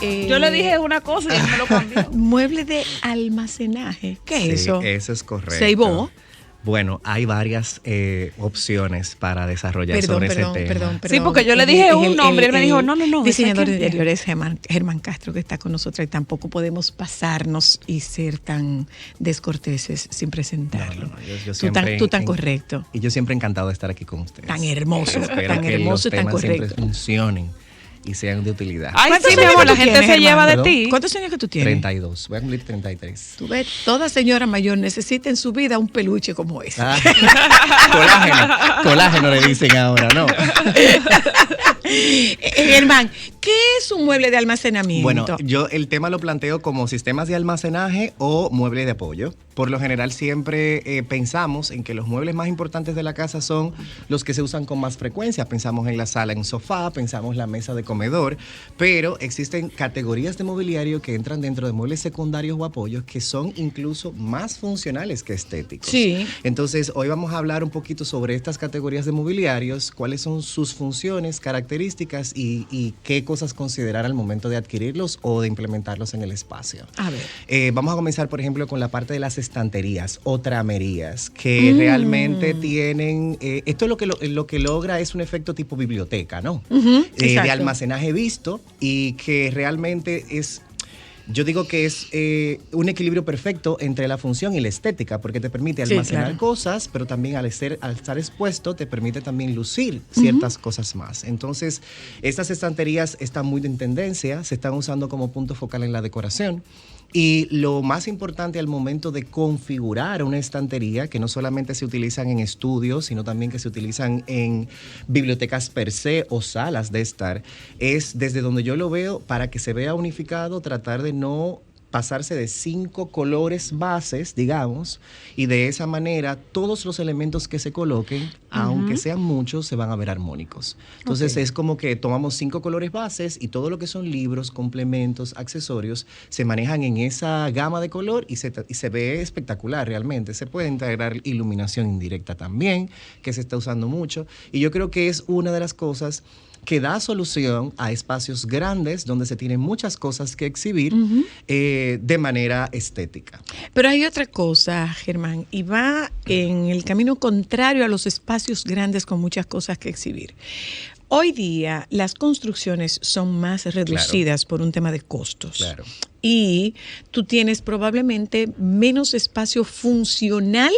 Yo le dije una cosa y él me lo cambió. Mueble de almacenaje. ¿Qué es eso? Eso es correcto. ¿Seibó? Bueno, hay varias opciones para desarrollar sobre ese tema. Perdón. Sí, porque yo le dije un nombre y él me dijo, no. Diseñador de interiores Germán Castro, que está con nosotros, y tampoco podemos pasarnos y ser tan descorteses sin presentarlo. No, yo siempre, tú tan correcto. Y yo siempre encantado de estar aquí con ustedes. Tan hermoso, Espero tan que hermoso y los tan temas siempre correcto. funcionen y sean de utilidad. Ay, ¿Cuántos sí, mi años amor, que la tú gente tienes, se lleva de Germán? ti. ¿Cuántos años que tú tienes? 32, voy a cumplir 33. Tú ves, toda señora mayor necesita en su vida un peluche como ese. Colágeno le dicen ahora, ¿no? Germán, ¿qué es un mueble de almacenamiento? Bueno, yo el tema lo planteo como sistemas de almacenaje o muebles de apoyo. Por lo general siempre pensamos en que los muebles más importantes de la casa son los que se usan con más frecuencia. Pensamos en la sala, en un sofá, pensamos en la mesa de comedor, pero existen categorías de mobiliario que entran dentro de muebles secundarios o apoyos que son incluso más funcionales que estéticos. Sí. Entonces, hoy vamos a hablar un poquito sobre estas categorías de mobiliarios, cuáles son sus funciones, características y qué cosas considerar al momento de adquirirlos o de implementarlos en el espacio. A ver. Vamos a comenzar, por ejemplo, con la parte de las estanterías o tramerías, que realmente tienen, esto es lo que logra es un efecto tipo biblioteca, ¿no? De almacenaje visto y que realmente es... Yo digo que es un equilibrio perfecto entre la función y la estética, porque te permite almacenar cosas, pero también al estar expuesto te permite también lucir ciertas cosas más. Entonces, estas estanterías están muy en tendencia, se están usando como punto focal en la decoración. Y lo más importante al momento de configurar una estantería, que no solamente se utilizan en estudios, sino también que se utilizan en bibliotecas per se o salas de estar, es desde donde yo lo veo, para que se vea unificado, tratar de no pasarse de 5 colores bases, digamos, y de esa manera todos los elementos que se coloquen, aunque sean muchos, se van a ver armónicos. Entonces es como que tomamos 5 colores bases y todo lo que son libros, complementos, accesorios, se manejan en esa gama de color y se ve espectacular realmente. Se puede integrar iluminación indirecta también, que se está usando mucho, y yo creo que es una de las cosas que da solución a espacios grandes donde se tienen muchas cosas que exhibir de manera estética. Pero hay otra cosa, Germán, y va en el camino contrario a los espacios grandes con muchas cosas que exhibir. Hoy día las construcciones son más reducidas por un tema de costos. Claro. Y tú tienes probablemente menos espacio funcional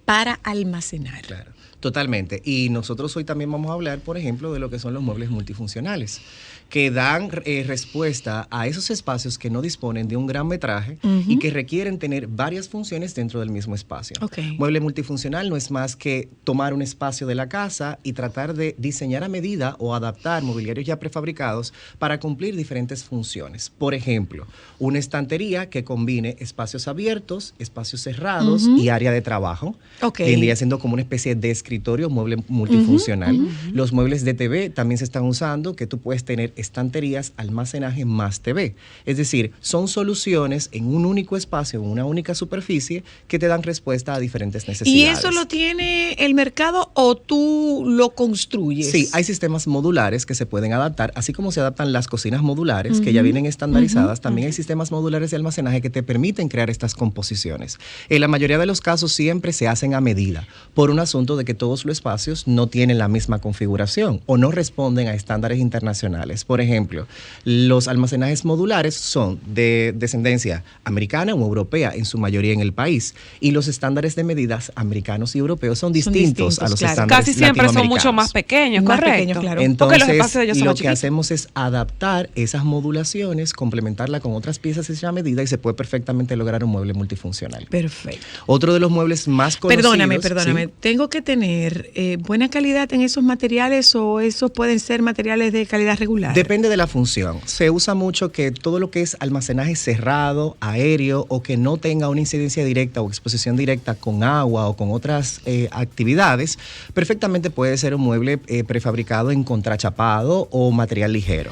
para almacenar. Claro. Totalmente. Y nosotros hoy también vamos a hablar, por ejemplo, de lo que son los muebles multifuncionales, que dan respuesta a esos espacios que no disponen de un gran metraje y que requieren tener varias funciones dentro del mismo espacio. Mueble multifuncional no es más que tomar un espacio de la casa y tratar de diseñar a medida o adaptar mobiliarios ya prefabricados para cumplir diferentes funciones. Por ejemplo, una estantería que combine espacios abiertos, espacios cerrados y área de trabajo. Vendría siendo como una especie de escritorio, mueble multifuncional. Los muebles de TV también se están usando, que tú puedes tener estanterías, almacenaje más TV. Es decir, son soluciones en un único espacio, en una única superficie, que te dan respuesta a diferentes necesidades. ¿Y eso lo tiene el mercado o tú lo construyes? Sí, hay sistemas modulares que se pueden adaptar, así como se adaptan las cocinas modulares, que ya vienen estandarizadas, también hay sistemas modulares de almacenaje que te permiten crear estas composiciones. En la mayoría de los casos siempre se hacen a medida, por un asunto de que todos los espacios no tienen la misma configuración o no responden a estándares internacionales. Por ejemplo, los almacenajes modulares son de descendencia americana o europea, en su mayoría en el país, y los estándares de medidas americanos y europeos son distintos a los estándares casi siempre son mucho más pequeños, correcto. Entonces, lo que hacemos es adaptar esas modulaciones, complementarla con otras piezas de esa medida y se puede perfectamente lograr un mueble multifuncional. Perfecto. Otro de los muebles más conocidos... Perdóname. ¿Sí? ¿Tengo que tener buena calidad en esos materiales o esos pueden ser materiales de calidad regular? Depende de la función. Se usa mucho que todo lo que es almacenaje cerrado, aéreo o que no tenga una incidencia directa o exposición directa con agua o con otras actividades, perfectamente puede ser un mueble prefabricado en contrachapado o material ligero.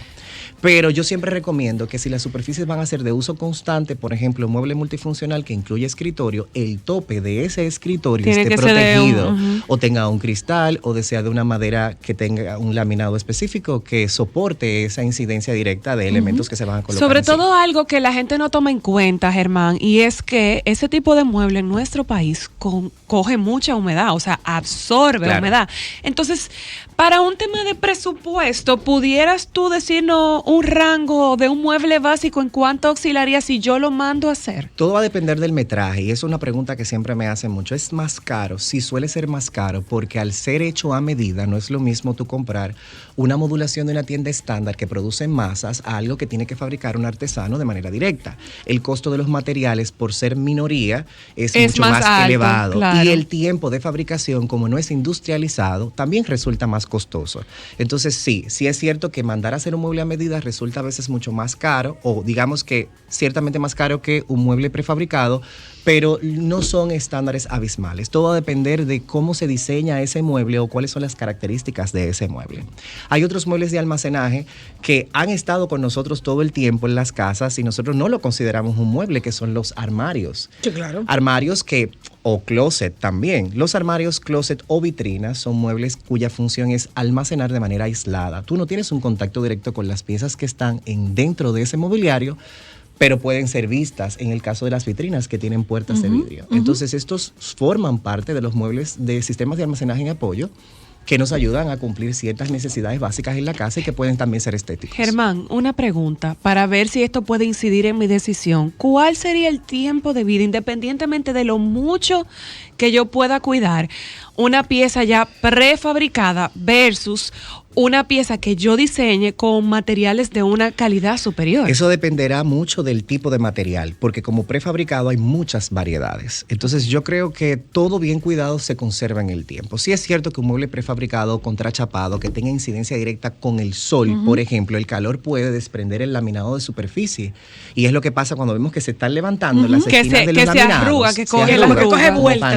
Pero yo siempre recomiendo que si las superficies van a ser de uso constante, por ejemplo, un mueble multifuncional que incluye escritorio, el tope de ese escritorio esté protegido o tenga tenga un cristal o desea de una madera que tenga un laminado específico que soporte esa incidencia directa de elementos que se van a colocar. Sobre todo algo que la gente no toma en cuenta, Germán, y es que ese tipo de mueble en nuestro país coge mucha humedad, o sea, absorbe humedad. Entonces, para un tema de presupuesto, ¿pudieras tú decirnos un rango de un mueble básico en cuánto oscilaría si yo lo mando a hacer? Todo va a depender del metraje y es una pregunta que siempre me hacen mucho. ¿Es más caro? Sí, suele ser más caro porque al ser hecho a medida no es lo mismo tú comprar una modulación de una tienda estándar que produce masas a algo que tiene que fabricar un artesano de manera directa. El costo de los materiales, por ser minoría, es mucho más alto, elevado. Claro. Y el tiempo de fabricación, como no es industrializado, también resulta más costoso. Entonces sí es cierto que mandar a hacer un mueble a medida resulta a veces mucho más caro, o digamos que ciertamente más caro que un mueble prefabricado, pero no son estándares abismales. Todo va a depender de cómo se diseña ese mueble o cuáles son las características de ese mueble. Hay otros muebles de almacenaje que han estado con nosotros todo el tiempo en las casas y nosotros no lo consideramos un mueble, que son los armarios. Sí, claro. Armarios o closet también. Los armarios, closet o vitrinas son muebles cuya función es almacenar de manera aislada. Tú no tienes un contacto directo con las piezas que están dentro de ese mobiliario, pero pueden ser vistas en el caso de las vitrinas que tienen puertas de vidrio. Entonces, estos forman parte de los muebles de sistemas de almacenaje en apoyo que nos ayudan a cumplir ciertas necesidades básicas en la casa y que pueden también ser estéticos. Germán, una pregunta para ver si esto puede incidir en mi decisión. ¿Cuál sería el tiempo de vida, independientemente de lo mucho que yo pueda cuidar, una pieza ya prefabricada versus una pieza que yo diseñe con materiales de una calidad superior? Eso dependerá mucho del tipo de material, porque como prefabricado hay muchas variedades. Entonces yo creo que todo bien cuidado se conserva en el tiempo. Sí es cierto que un mueble prefabricado, contrachapado, que tenga incidencia directa con el sol, por ejemplo, el calor puede desprender el laminado de superficie. Y es lo que pasa cuando vemos que se están levantando las esquinas de los laminados. Que se arruga, que coge vuelta.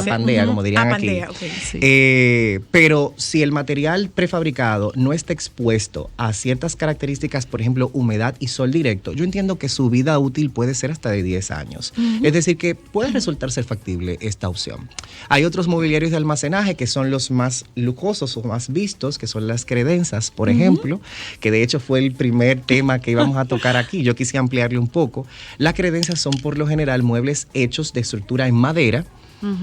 Pandea, como dirían aquí. Pandea, okay. Sí. Pero si el material prefabricado no está expuesto a ciertas características, por ejemplo, humedad y sol directo, yo entiendo que su vida útil puede ser hasta de 10 años. Es decir, que puede resultar ser factible esta opción. Hay otros mobiliarios de almacenaje que son los más lujosos o más vistos, que son las credenzas, por ejemplo, que de hecho fue el primer tema que íbamos a tocar aquí. Yo quise ampliarle un poco. Las credenzas son por lo general muebles hechos de estructura en madera,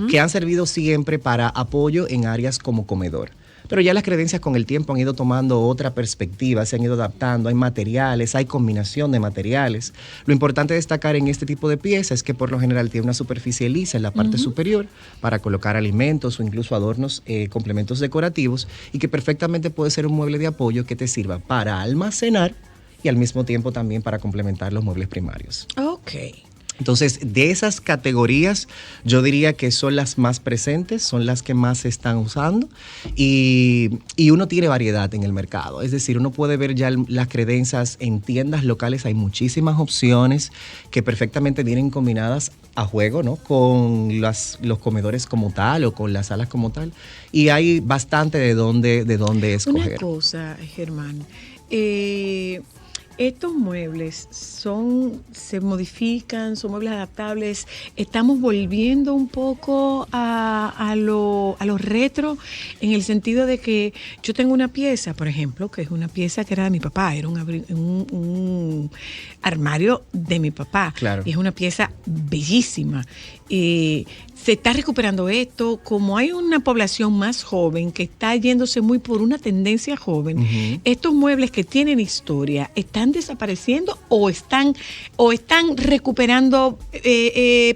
que han servido siempre para apoyo en áreas como comedor. Pero ya las creencias con el tiempo han ido tomando otra perspectiva, se han ido adaptando, hay materiales, hay combinación de materiales. Lo importante de destacar en este tipo de piezas es que por lo general tiene una superficie lisa en la parte superior para colocar alimentos o incluso adornos, complementos decorativos, y que perfectamente puede ser un mueble de apoyo que te sirva para almacenar y al mismo tiempo también para complementar los muebles primarios. Ok. Entonces, de esas categorías, yo diría que son las más presentes, son las que más se están usando y uno tiene variedad en el mercado. Es decir, uno puede ver ya las creencias en tiendas locales, hay muchísimas opciones que perfectamente vienen combinadas a juego, ¿no? Con los comedores como tal o con las salas como tal, y hay bastante de dónde escoger. Una cosa, Germán, estos muebles se modifican, son muebles adaptables. Estamos volviendo un poco a lo retro, en el sentido de que yo tengo una pieza, por ejemplo, que es una pieza que era de mi papá, era un armario de mi papá. Claro. Y es una pieza bellísima. Se está recuperando esto, como hay una población más joven que está yéndose muy por una tendencia joven. Estos muebles que tienen historia, ¿están desapareciendo o están recuperando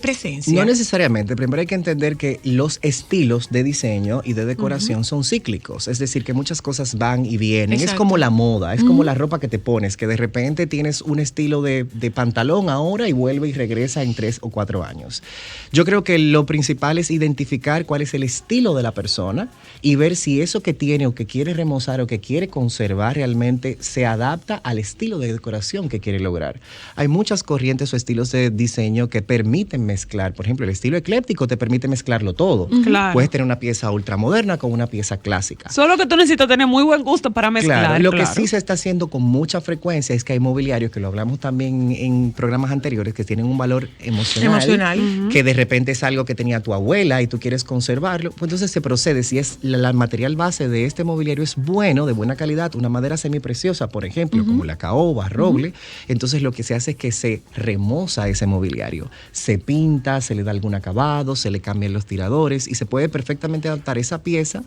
presencia? No necesariamente. Primero hay que entender que los estilos de diseño y de decoración son cíclicos, es decir, que muchas cosas van y vienen. Exacto. Es como la moda, es como la ropa que te pones, que de repente tienes un estilo de pantalón ahora y vuelve y regresa en 3 o 4 años. Yo creo que lo principal es identificar cuál es el estilo de la persona y ver si eso que tiene o que quiere remozar o que quiere conservar realmente se adapta al estilo estilo de decoración que quiere lograr. Hay muchas corrientes o estilos de diseño que permiten mezclar. Por ejemplo, el estilo ecléptico te permite mezclarlo todo. Claro. Puedes tener una pieza ultramoderna con una pieza clásica. Solo que tú necesitas tener muy buen gusto para mezclar. Claro, lo que sí se está haciendo con mucha frecuencia es que hay mobiliarios, que lo hablamos también en programas anteriores, que tienen un valor emocional. Que de repente es algo que tenía tu abuela y tú quieres conservarlo. Pues entonces se procede, si es la material base de este mobiliario es bueno, de buena calidad, una madera semipreciosa, por ejemplo, como la caoba, roble, entonces lo que se hace es que se remoza ese mobiliario. Se pinta, se le da algún acabado, se le cambian los tiradores y se puede perfectamente adaptar esa pieza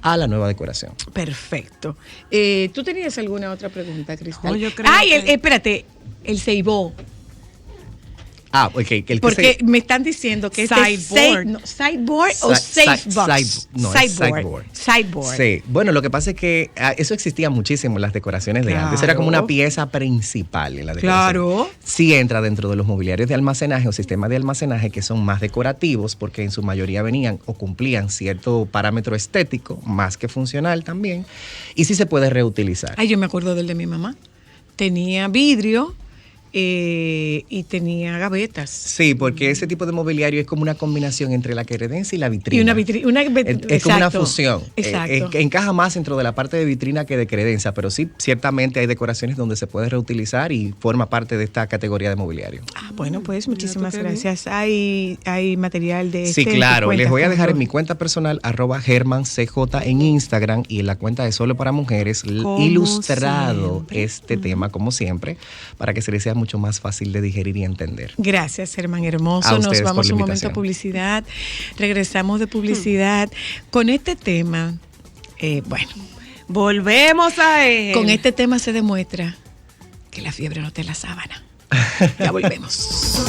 a la nueva decoración. Perfecto. ¿Tú tenías alguna otra pregunta, Cristal? No, yo creo espérate, el ceibó. Ok. Porque me están diciendo que sideboard. Sideboard o safebox. Sideboard. Sideboard. Sí. Bueno, lo que pasa es que eso existía muchísimo en las decoraciones de antes. Era como una pieza principal en la decoración. Claro. Sí entra dentro de los mobiliarios de almacenaje o sistemas de almacenaje que son más decorativos porque en su mayoría venían o cumplían cierto parámetro estético, más que funcional también. Y sí se puede reutilizar. Ay, yo me acuerdo del de mi mamá. Tenía vidrio. Y tenía gavetas. Sí, porque ese tipo de mobiliario es como una combinación entre la credencia y la vitrina. Y una vitrina. Es como una fusión. Exacto. Encaja más dentro de la parte de vitrina que de credencia, pero sí, ciertamente hay decoraciones donde se puede reutilizar y forma parte de esta categoría de mobiliario. Bueno, pues muchísimas gracias. Hay material de Sí, claro. Les voy a dejar en mi cuenta personal, @GermanCJ en Instagram, y en la cuenta de Solo para Mujeres, ilustrado este tema, como siempre, para que se les sea mucho más fácil de digerir y entender. Gracias, Germán hermoso. Nos vamos un momento a publicidad. Regresamos de publicidad con este tema. Volvemos a él. Con este tema se demuestra que la fiebre no te la sábana. Ya volvemos.